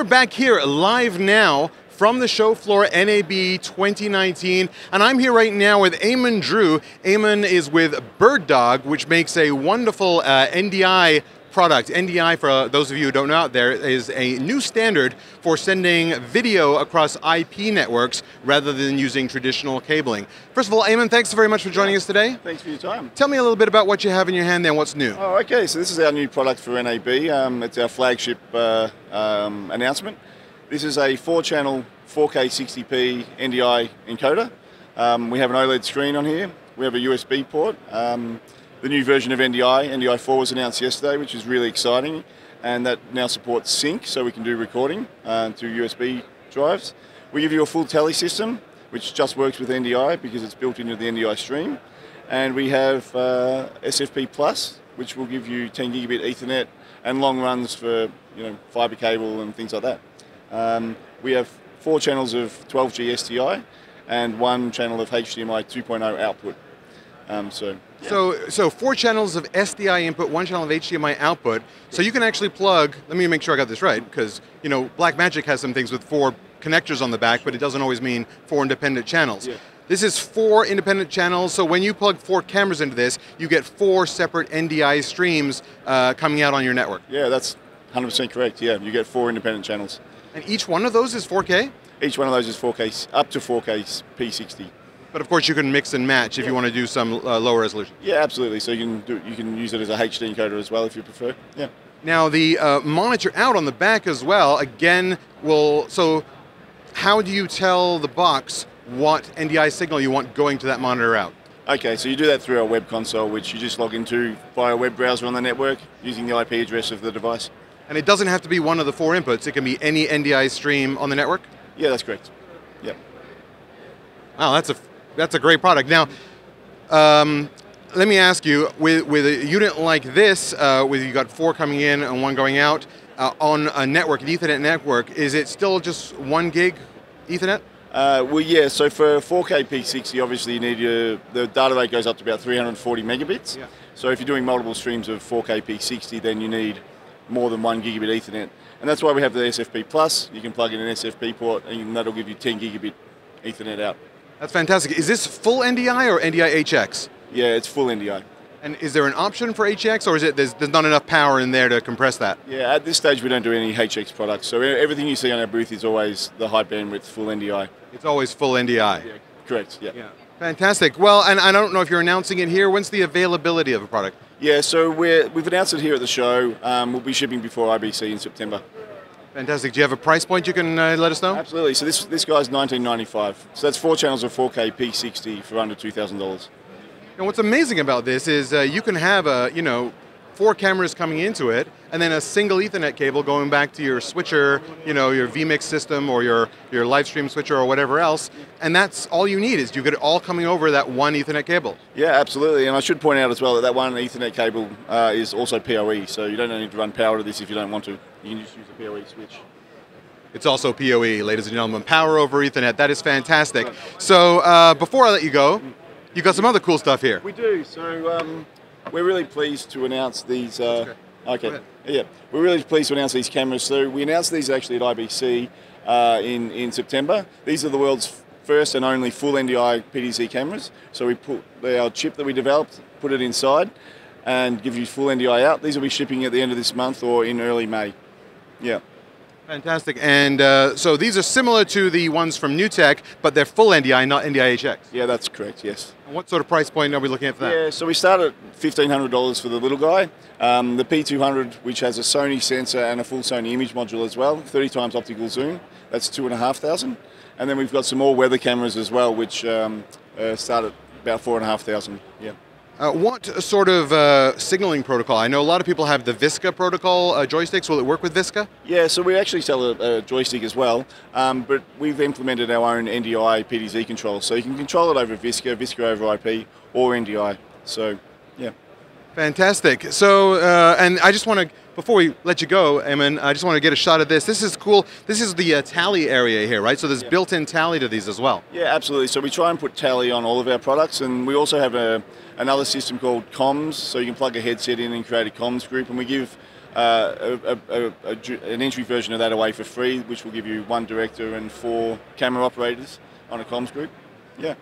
we're back here live now from the show floor, NAB 2019, and I'm here right now with Eamon Drew. Eamon is with BirdDog, which makes a wonderful NDI product. NDI, for those of you who don't know out there, is a new standard for sending video across IP networks rather than using traditional cabling. First of all, Eamon, thanks very much for joining us today. Thanks for your time. Tell me a little bit about what you have in your hand there and what's new. Oh, okay, so this is our new product for NAB. It's our flagship announcement. This is a 4-channel 4K 60p NDI encoder. We have an OLED screen on here. We have a USB port. The new version of NDI, NDI4, was announced yesterday, which is really exciting, and that now supports sync, so we can do recording through USB drives. We give you a full tele system, which just works with NDI because it's built into the NDI stream, and we have SFP Plus, which will give you 10 gigabit Ethernet and long runs for fiber cable and things like that. We have 4 channels of 12G STI and 1 channel of HDMI 2.0 output. So 4 channels of SDI input, 1 channel of HDMI output. So you can actually plug, let me make sure I got this right, because Blackmagic has some things with 4 connectors on the back, but it doesn't always mean 4 independent channels. Yeah. This is 4 independent channels, so when you plug 4 cameras into this, you get 4 separate NDI streams coming out on your network. Yeah, that's 100% correct. Yeah, you get 4 independent channels. And each one of those is 4K? Each one of those is 4K, up to 4K P60. But of course you can mix and match if you want to do some lower resolution. Yeah, absolutely. So you can use it as a HD encoder as well if you prefer. Yeah. Now the monitor out on the back as well, again, so how do you tell the box what NDI signal you want going to that monitor out? Okay, so you do that through our web console, which you just log into via a web browser on the network using the IP address of the device. And it doesn't have to be one of the 4 inputs, it can be any NDI stream on the network? Yeah, that's correct. Yep. Wow, that's a great product. Now, let me ask you, with a unit like this, with you got 4 coming in and 1 going out, on a network, an Ethernet network, is it still just 1 gig Ethernet? Well, yeah, so for 4K P60, obviously you need the data rate goes up to about 340 megabits. Yeah. So if you're doing multiple streams of 4K P60, then you need more than 1 gigabit Ethernet. And that's why we have the SFP Plus. You can plug in an SFP port and that'll give you 10 gigabit Ethernet out. That's fantastic. Is this full NDI or NDI HX? Yeah, it's full NDI. And is there an option for HX, or is it there's not enough power in there to compress that? Yeah, at this stage we don't do any HX products. So everything you see on our booth is always the high bandwidth full NDI. It's always full NDI. Yeah, correct, yeah. Fantastic. Well, and I don't know if you're announcing it here. When's the availability of a product? Yeah, so we've announced it here at the show. We'll be shipping before IBC in September. Fantastic. Do you have a price point you can let us know? Absolutely. So this guy's $19.95. So that's 4 channels of 4K P60 for under $2,000. And what's amazing about this is you can have 4 cameras coming into it, and then a single Ethernet cable going back to your switcher, your vMix system or your live stream switcher or whatever else, and that's all you need is you get it all coming over that 1 Ethernet cable. Yeah, absolutely. And I should point out as well that 1 Ethernet cable is also PoE, so you don't need to run power to this if you don't want to. You can just use a PoE switch. It's also PoE, ladies and gentlemen. Power over Ethernet. That is fantastic. So before I let you go, you got some other cool stuff here. We do. So we're really pleased to announce these. Okay. Yeah, we're really pleased to announce these cameras. So we announced these actually at IBC in September. These are the world's first and only full NDI PDZ cameras. So we put our chip that we developed, put it inside, and give you full NDI out. These will be shipping at the end of this month or in early May. Yeah. Fantastic. And so these are similar to the ones from NewTek, but they're full NDI, not NDI HX. Yeah, that's correct, yes. And what sort of price point are we looking at for that? Yeah, so we start at $1,500 for the little guy. The P200, which has a Sony sensor and a full Sony image module as well, 30 times optical zoom, that's $2,500. And then we've got some more weather cameras as well, which start at about $4,500. Yeah. What sort of signaling protocol? I know a lot of people have the Visca protocol joysticks. Will it work with Visca? Yeah, so we actually sell a joystick as well, but we've implemented our own NDI PDZ control. So you can control it over Visca, Visca over IP, or NDI. So, yeah. Fantastic. So, and I just want to, before we let you go, Eamon, I just want to get a shot of this. This is cool. This is the tally area here, right? So there's built-in tally to these as well. Yeah, absolutely. So we try and put tally on all of our products, and we also have another system called comms. So you can plug a headset in and create a comms group, and we give an entry version of that away for free, which will give you 1 director and 4 camera operators on a comms group. Yeah.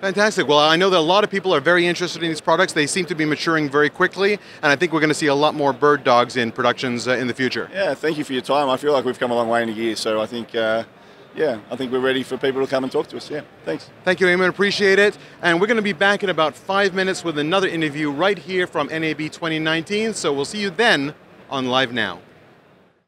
Fantastic. Well, I know that a lot of people are very interested in these products. They seem to be maturing very quickly, and I think we're going to see a lot more BirdDogs in productions in the future. Yeah, thank you for your time. I feel like we've come a long way in a year, so I think, I think we're ready for people to come and talk to us. Yeah, thanks. Thank you, Eamon. Appreciate it. And we're going to be back in about 5 minutes with another interview right here from NAB 2019. So we'll see you then on Live Now.